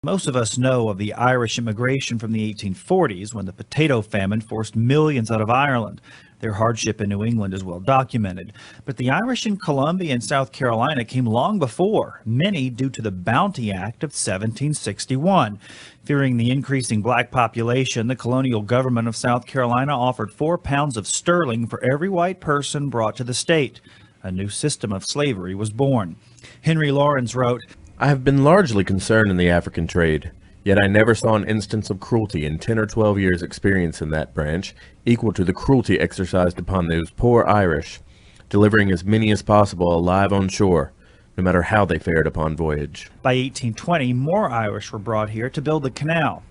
Most of us know of the Irish immigration from the 1840s when the potato famine forced millions out of Ireland. Their hardship in New England is well documented. But the Irish in Columbia and South Carolina came long before, many due to the Bounty Act of 1761. Fearing the increasing black population, the colonial government of South Carolina offered 4 pounds of sterling for every white person brought to the state. A new system of slavery was born. Henry Lawrence wrote, I have been largely concerned in the African trade, yet I never saw an instance of cruelty in 10 or 12 years' experience in that branch equal to the cruelty exercised upon those poor Irish, delivering as many as possible alive on shore, no matter how they fared upon voyage. By 1820, more Irish were brought here to build the canal.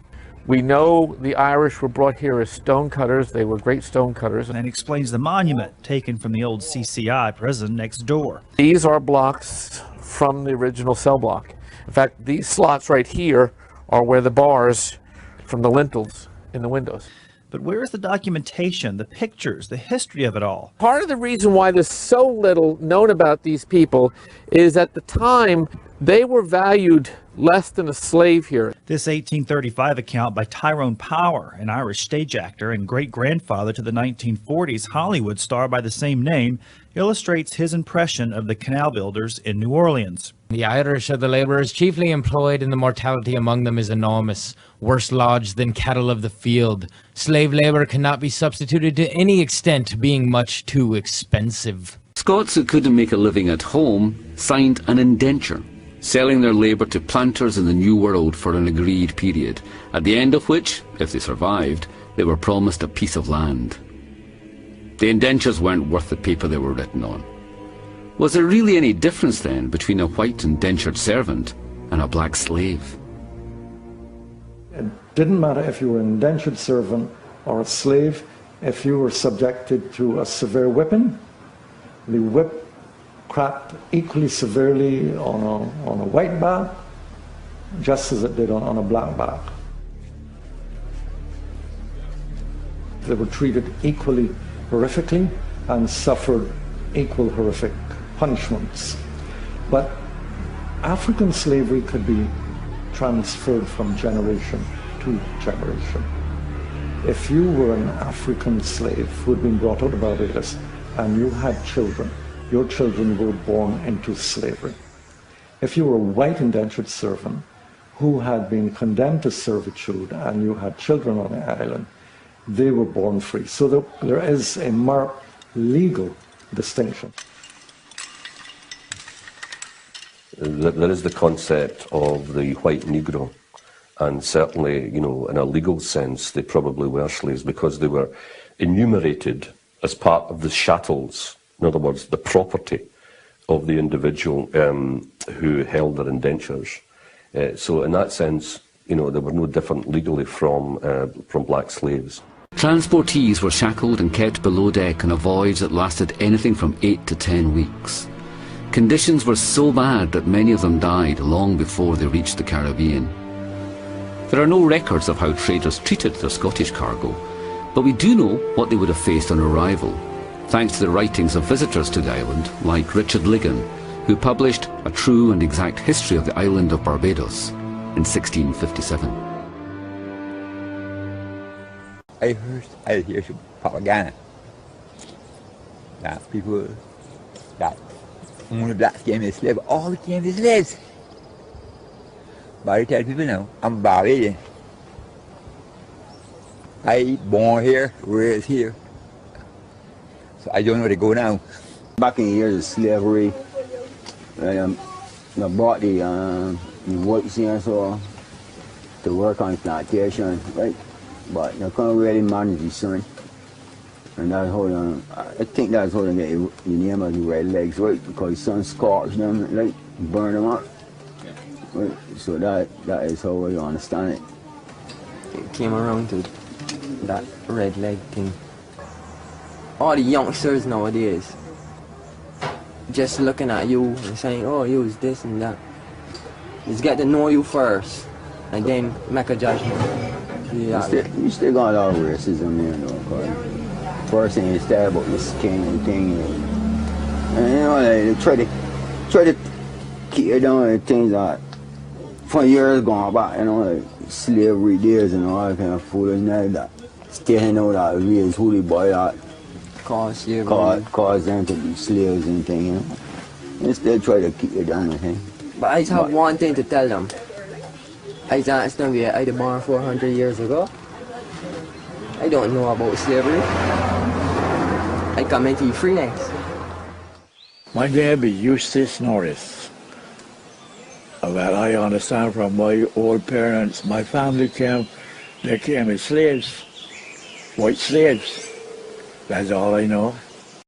We know the Irish were brought here as stonecutters. They were great stonecutters. And explains the monument taken from the old CCI prison next door. These are blocks from the original cell block. In fact, these slots right here are where the bars from the lintels in the windows. But where is the documentation, the pictures, the history of it all? Part of the reason why there's so little known about these people is at the time they were valued less than a slave here. This 1835 account by Tyrone Power, an Irish stage actor and great-grandfather to the 1940s Hollywood star by the same name, illustrates his impression of the canal builders in New Orleans. The Irish are the labourers chiefly employed, and the mortality among them is enormous, worse lodged than cattle of the field. Slave labour cannot be substituted to any extent, being much too expensive. Scots who couldn't make a living at home signed an indenture, selling their labour to planters in the New World for an agreed period, at the end of which, if they survived, they were promised a piece of land. The indentures weren't worth the paper they were written on. Was there really any difference then between a white indentured servant and a black slave? It didn't matter if you were an indentured servant or a slave. If you were subjected to a severe whipping, the whip cracked equally severely on a white back, just as it did on a black back. They were treated equally horrifically and suffered equal horrific punishments. But African slavery could be transferred from generation to generation. If you were an African slave who had been brought out of Barbados and you had children, your children were born into slavery. If you were a white indentured servant who had been condemned to servitude and you had children on the island, they were born free. So there is a marked legal distinction. There is the concept of the white Negro, and certainly, you know, in a legal sense, they probably were slaves because they were enumerated as part of the chattels, in other words, the property of the individual who held their indentures. So in that sense, you know, they were no different legally from black slaves. Transportees were shackled and kept below deck on a voyage that lasted anything from 8 to 10 weeks. Conditions were so bad that many of them died long before they reached the Caribbean. There are no records of how traders treated their Scottish cargo, but we do know what they would have faced on arrival, thanks to the writings of visitors to the island like Richard Ligon, who published a true and exact history of the island of Barbados in 1657. I hear some propaganda that people, that only blacks came as slaves, all came as slaves. But I tell people now, I'm Barbadian. I born here, raised here. So I don't know where to go now. Back in the years of slavery, I brought the whites here so to work on plantation, right? But you can't really manage the sun. And that's how I think that's how they get the name of the red legs, right? Because the sun scorched them, like burn them up. Right? So that is how I understand it. It came around to that red leg thing. All the youngsters nowadays just looking at you and saying, oh, you was this and that. Just get to know you first and then make a judgment. Yeah. You still got a lot of racism there though, first thing is that about the skin and thing, and you know, they try to keep it down and things like for years gone by, you know, like slavery days and all that kind of foolishness that staying out that raise who the boy that Cause them to be slaves and things, you know. Instead try to keep it down, I think. But I just have one thing to tell them. I asked them where I was born 400 years ago. I don't know about slavery. I come into freeness. My name is Eustace Norris. Well, I understand from my old parents, my family came as slaves, white slaves. That's all I know.